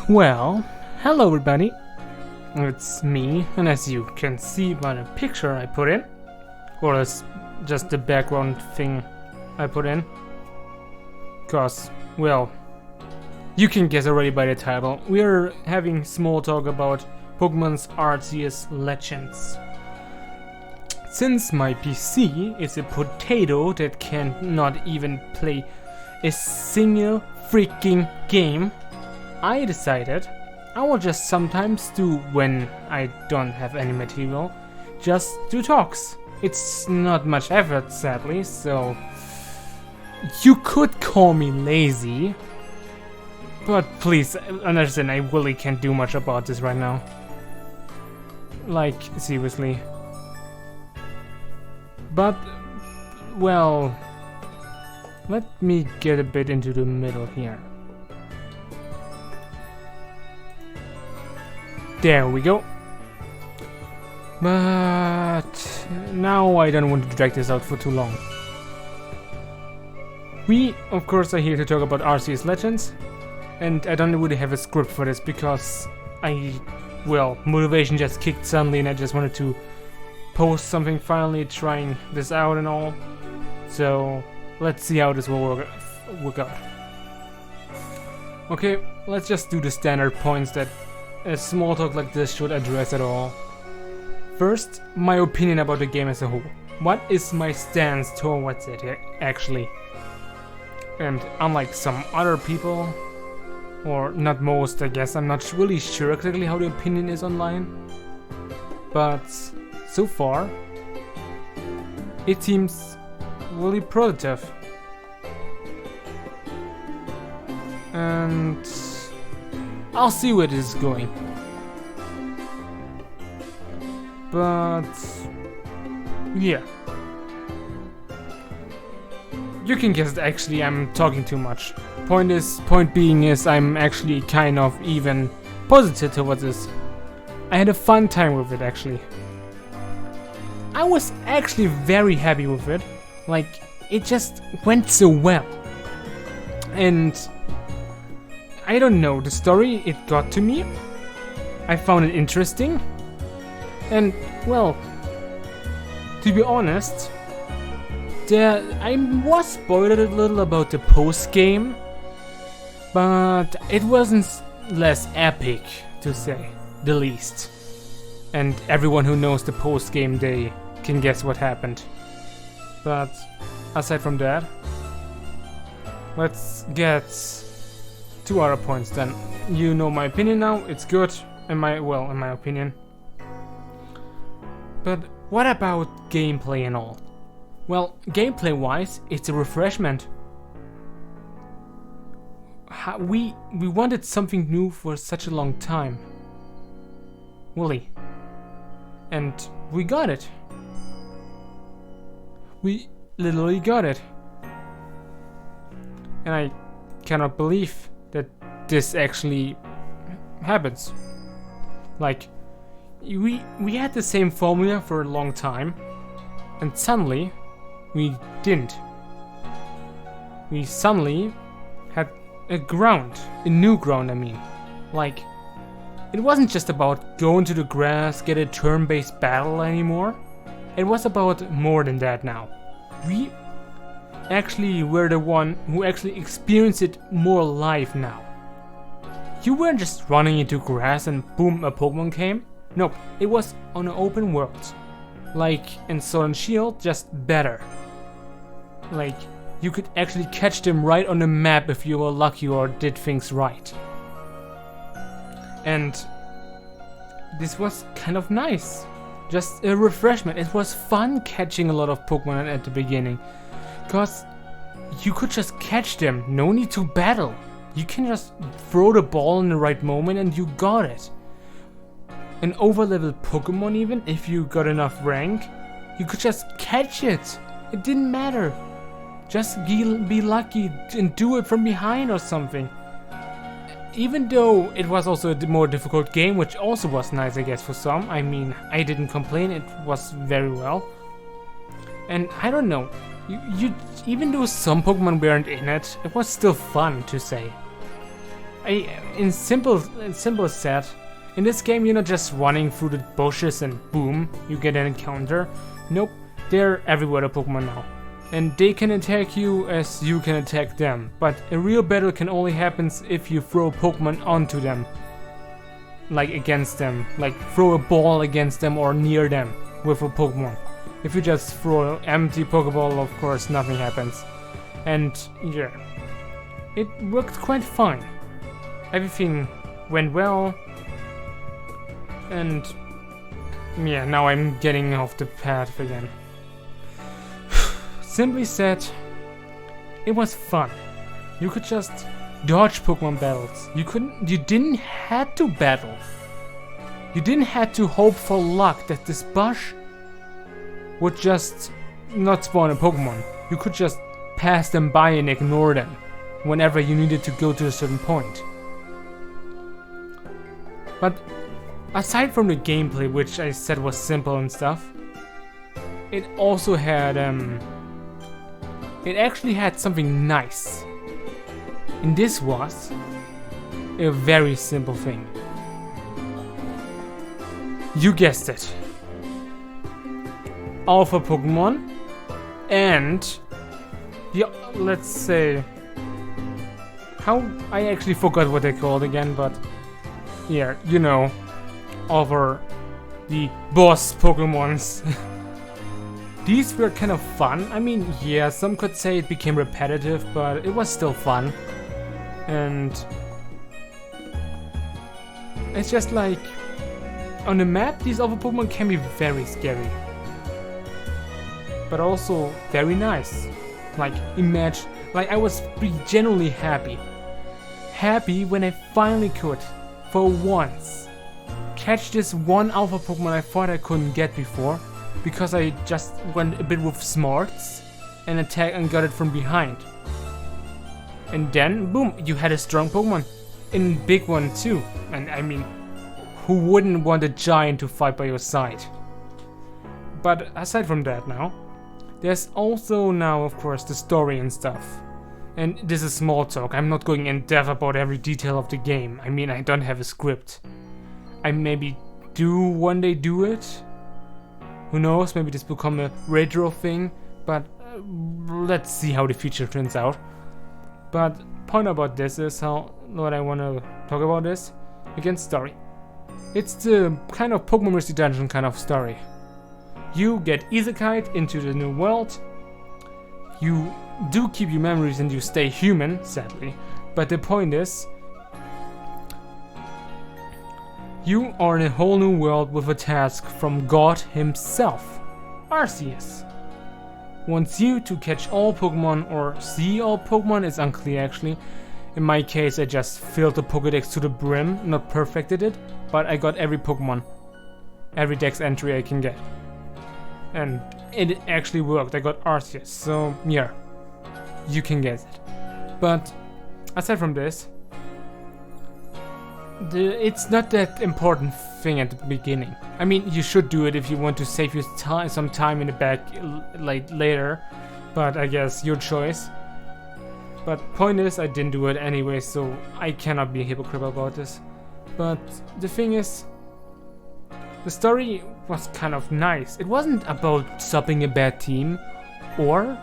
Well, hello everybody, it's me, and as you can see by the picture I put in, or it's just the background thing I put in, cause, well, you can guess already by the title, we're having small talk about Pokemon's Arceus Legends. Since my PC is a potato that cannot even play a single freaking game, I decided I will just sometimes do, when I don't have any material, just do talks. It's not much effort, sadly, so you could call me lazy, but please understand I really can't do much about this right now. Like, seriously. But, well, let me get a bit into the middle here. There we go. But now I don't want to drag this out for too long. We, of course, are here to talk about Arceus Legends, and I don't really have a script for this because motivation just kicked suddenly and I just wanted to post something finally, trying this out and all. So let's see how this will work out. Okay, let's just do the standard points that a small talk like this should address at all. First, my opinion about the game as a whole. What is my stance towards it actually? And unlike some other people, or not most, I guess, I'm not really sure exactly how the opinion is online, but so far it seems really positive. And I'll see where this is going. But yeah. You can guess that actually I'm talking too much. Point being is I'm actually kind of even positive towards this. I had a fun time with it actually. I was actually very happy with it. Like, it just went so well. And I don't know, the story, it got to me. I found it interesting. And, well, to be honest, I was spoiled a little about the post-game, but it wasn't less epic, to say the least. And everyone who knows the post-game, they can guess what happened. But aside from that, let's get to other points then. You know my opinion now, it's good, in my opinion. But what about gameplay and all? Well, gameplay-wise, it's a refreshment. We wanted something new for such a long time. Really. And we got it. We literally got it. And I cannot believe that this actually happens. Like, we had the same formula for a long time, and suddenly we didn't. We suddenly had a new ground, I mean. Like, it wasn't just about going to the grass, get a turn-based battle anymore. It was about more than that now. We actually were the one who actually experienced it more live now. You weren't just running into grass and boom, a Pokemon came. Nope, it was on an open world. Like in Sword and Shield, just better. Like, you could actually catch them right on the map if you were lucky or did things right. And this was kind of nice. Just a refreshment. It was fun catching a lot of Pokemon at the beginning. Cause you could just catch them, no need to battle. You can just throw the ball in the right moment and you got it. An overleveled Pokemon, even if you got enough rank, you could just catch it. It didn't matter. Just be lucky and do it from behind or something. Even though it was also a more difficult game, which also was nice, I guess, for some. I mean, I didn't complain, it was very well. And I don't know, even though some Pokemon weren't in it, it was still fun to say. in simple set, in this game you're not just running through the bushes and boom, you get an encounter. Nope, they're everywhere, the Pokemon now. And they can attack you as you can attack them. But a real battle can only happen if you throw Pokemon onto them. Like against them. Like throw a ball against them or near them with a Pokemon. If you just throw an empty Pokeball, of course nothing happens. And yeah, it worked quite fine. Everything went well. And yeah, now I'm getting off the path again. Simply said, it was fun. You could just dodge Pokemon battles. You didn't have to battle. You didn't have to hope for luck that this bush would just not spawn a Pokemon. You could just pass them by and ignore them whenever you needed to go to a certain point. But aside from the gameplay, which I said was simple and stuff, it also had it actually had something nice. And this was a very simple thing. You guessed it. Alpha Pokemon and let's say I actually forgot what they're called again, but yeah, you know, over the boss Pokemons. These were kind of fun. I mean, yeah, some could say it became repetitive, but it was still fun. And it's just like, on the map, these other Pokemon can be very scary. But also very nice. Like, imagine, like I was genuinely happy. Happy when I finally could, for once, catch this one Alpha Pokemon I thought I couldn't get before. Because I just went a bit with smarts and attack and got it from behind. And then, boom, you had a strong Pokemon. And big one too. And I mean, who wouldn't want a giant to fight by your side? But aside from that now, there's also now, of course, the story and stuff. And this is small talk. I'm not going in depth about every detail of the game. I mean, I don't have a script. I maybe do one day do it. Who knows, maybe this become a retro thing, but let's see how the future turns out. But point about this is what I want to talk about is, again, story. It's the kind of Pokemon Mystery Dungeon kind of story. You get isekai'd into the new world, you do keep your memories and you stay human, sadly, but the point is, you are in a whole new world with a task from God himself, Arceus. Wants you to catch all Pokemon or see all Pokemon, it's unclear actually. In my case I just filled the Pokédex to the brim, not perfected it, but I got every Pokemon. Every Dex entry I can get. And it actually worked, I got Arceus, so yeah, you can guess it. But aside from this, it's not that important thing at the beginning. I mean, you should do it if you want to save you some time in the back like later, but I guess your choice. But point is, I didn't do it anyway, so I cannot be a hypocrite about this. But the thing is, the story was kind of nice. It wasn't about stopping a bad team or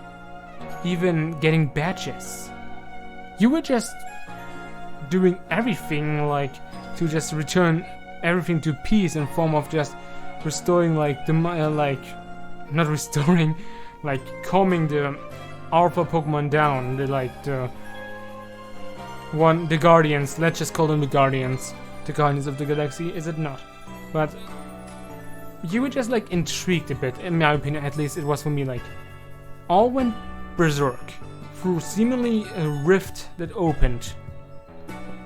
even getting badges. You were just doing everything like to just return everything to peace in form of just restoring like the not restoring, like calming the alpha Pokemon down, the Guardians, let's just call them the Guardians of the Galaxy, is it not? But you were just like intrigued a bit, in my opinion at least it was for me, like all went berserk through seemingly a rift that opened.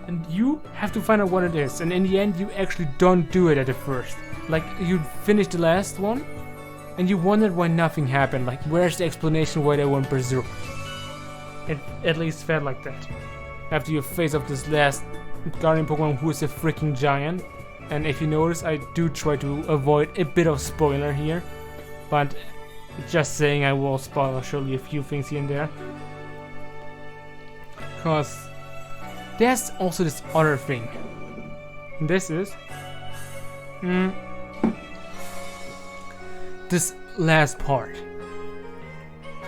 And you have to find out what it is, and in the end you actually don't do it at the first. Like, you finished the last one, and you wondered why nothing happened, like where's the explanation why they went berserk? It at least felt like that. After you face off this last Guardian Pokemon who is a freaking giant, and if you notice I do try to avoid a bit of spoiler here, but just saying I will spoil surely a few things here and there. Cause there's also this other thing. This is this last part.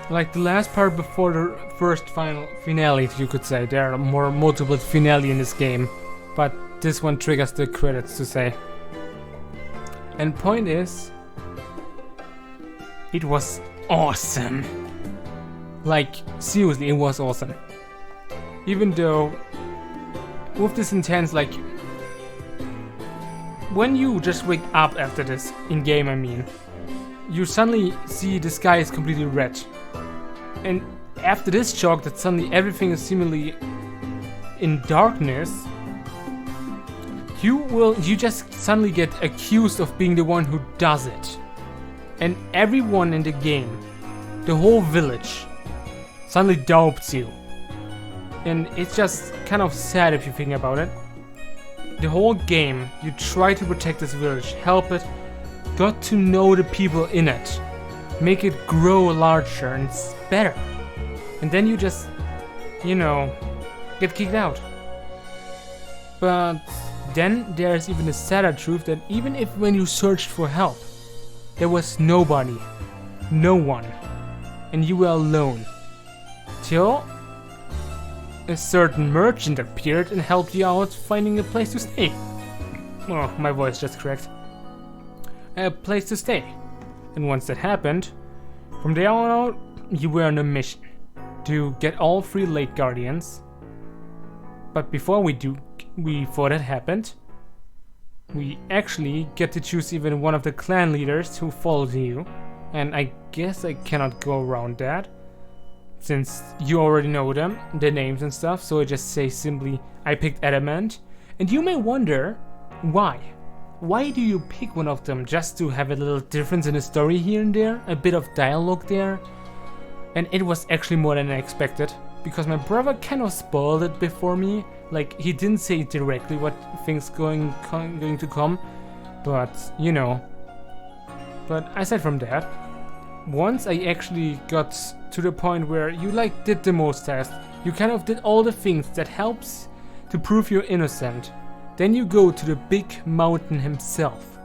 Like the last part before the first final finale, you could say. There are more multiple finale in this game, but this one triggers the credits to say. And point is, it was awesome. Like, seriously, it was awesome. Even though, with this intense, like, when you just wake up after this, in game I mean, you suddenly see the sky is completely red. And after this shock that suddenly everything is seemingly in darkness, you just suddenly get accused of being the one who does it. And everyone in the game, the whole village, suddenly dopes you. And it's just kind of sad if you think about it. The whole game, you try to protect this village, help it, got to know the people in it, make it grow larger and better. And then you just, you know, get kicked out. But then there's even a sadder truth that even if when you searched for help, there was nobody, no one, and you were alone. Till a certain merchant appeared and helped you out finding a place to stay. Oh, my voice just cracked. A place to stay. And once that happened, from there on out, you were on a mission to get all 3 Lake Guardians. But before that happened, we actually get to choose even one of the clan leaders who followed you. And I guess I cannot go around that, since you already know them, their names and stuff, so I just say simply, I picked Adamant. And you may wonder, why? Why do you pick one of them? Just to have a little difference in the story here and there? A bit of dialogue there? And it was actually more than I expected, because my brother kind of spoiled it before me. Like, he didn't say directly what things going to come, but, you know. But aside from that, once I actually got to the point where you like did the most test, you kind of did all the things that helps to prove you're innocent, then you go to the big mountain himself.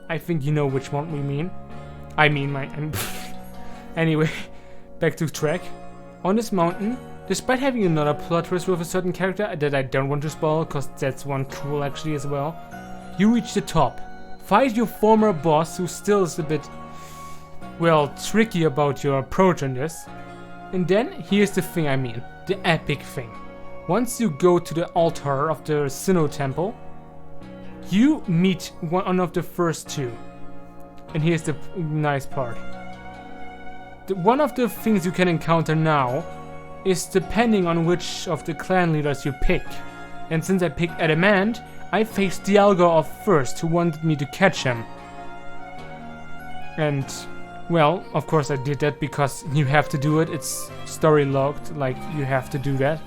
I think you know which one we mean. Anyway, back to track. On this mountain, despite having another plot twist with a certain character that I don't want to spoil, cause that's one cool actually as well, you reach the top. Fight your former boss, who still is a bit, well, tricky about your approach on this. And then, here's the thing I mean, the epic thing. Once you go to the altar of the Sinnoh Temple, you meet one of the first 2. And here's the nice part. One of the things you can encounter now is depending on which of the clan leaders you pick. And since I picked Adamant, I faced Dialga off first, who wanted me to catch him. And, well, of course I did that because you have to do it. It's story logged, like you have to do that.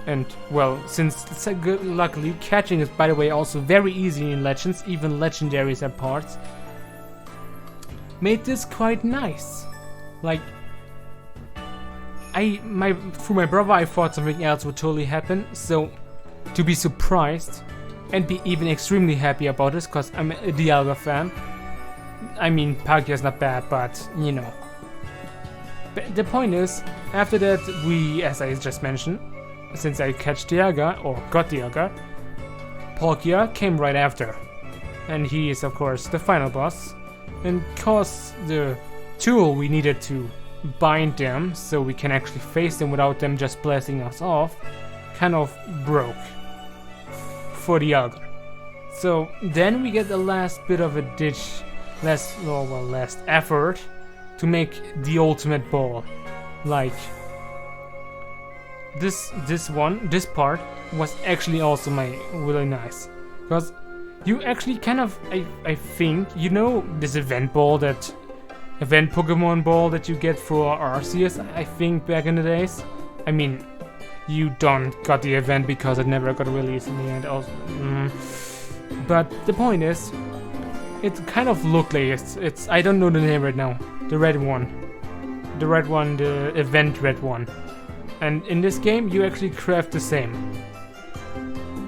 And, well, since it's a good, luckily, catching is, by the way, also very easy in Legends, even legendaries have parts, made this quite nice. Like, through my brother, I thought something else would totally happen, so to be surprised and be even extremely happy about this, because I'm a Dialga fan. I mean, Palkia's not bad, but, you know. But the point is, after that, we, as I just mentioned, since I catch Dialga, or got Dialga, Palkia came right after. And he is, of course, the final boss. And cause the tool we needed to bind them, so we can actually face them without them just blasting us off, kind of broke for Dialga. So then we get the last bit of a ditch, last effort to make the ultimate ball. Like, this part was actually also really nice, because you actually kind of, I think, you know this event Pokemon ball that you get for Arceus, I think, back in the days. I mean, you don't got the event because it never got released in the end. Also, but the point is, it kind of looked like it's I don't know the name right now. The red one, the event red one. And in this game, you actually craft the same.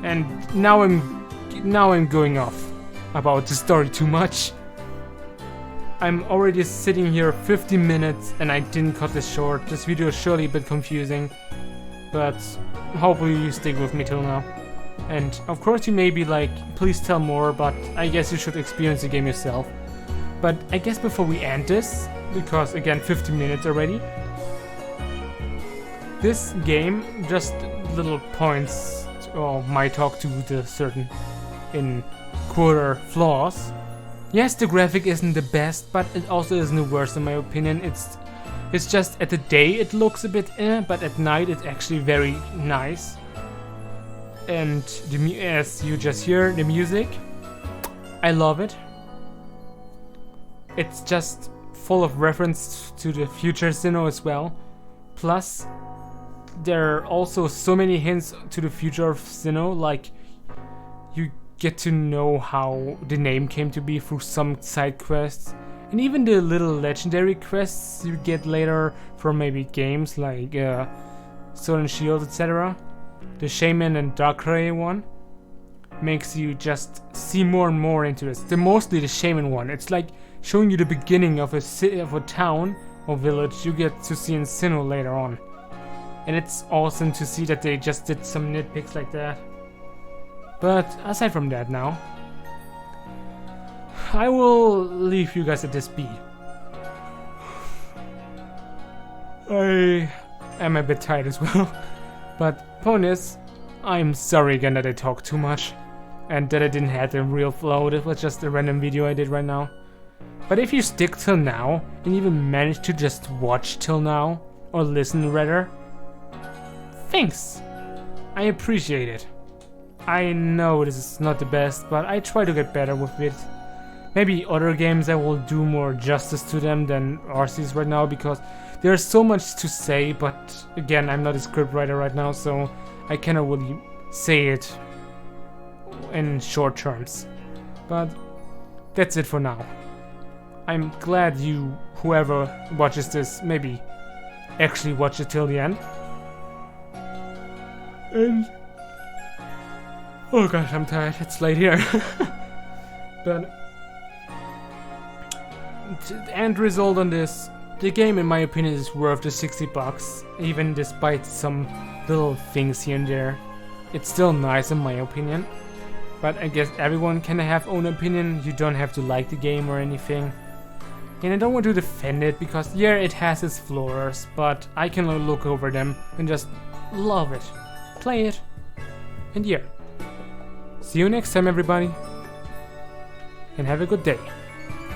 And now I'm going off about the story too much. I'm already sitting here 50 minutes and I didn't cut this short. This video is surely a bit confusing, but hopefully you stick with me till now. And of course you may be like, please tell more, but I guess you should experience the game yourself. But I guess before we end this, because again 50 minutes already, this game, just little points or my talk to the certain in quarter flaws. Yes, the graphic isn't the best, but it also isn't the worst in my opinion. It's just at the day it looks a bit but at night it's actually very nice. And as you just hear, the music, I love it. It's just full of reference to the future Sinnoh as well. Plus, there are also so many hints to the future of Sinnoh, like you get to know how the name came to be through some side quests, and even the little legendary quests you get later from maybe games like Sword and Shield, etc. The Shaman and Darkrai one makes you just see more and more into this. Mostly the Shaman one. It's like showing you the beginning of a city, of a town or village you get to see in Sinnoh later on. And it's awesome to see that they just did some nitpicks like that. But aside from that now, I will leave you guys at this beat. I am a bit tired as well. But point is, I'm sorry again that I talked too much. And that I didn't have the real flow. It was just a random video I did right now. But if you stick till now, and even manage to just watch till now, or listen rather, thanks! I appreciate it. I know this is not the best, but I try to get better with it. Maybe other games I will do more justice to them than Arceus right now, because there's so much to say, but again, I'm not a scriptwriter right now, so I cannot really say it in short terms. But that's it for now. I'm glad you, whoever watches this, maybe actually watch it till the end. And oh gosh, I'm tired. It's late here. But the end result on this, the game in my opinion is worth the 60 bucks, even despite some little things here and there. It's still nice in my opinion. But I guess everyone can have own opinion. You don't have to like the game or anything. And I don't want to defend it because yeah, it has its flaws, but I can look over them and just love it. Play it. And yeah. See you next time everybody. And have a good day.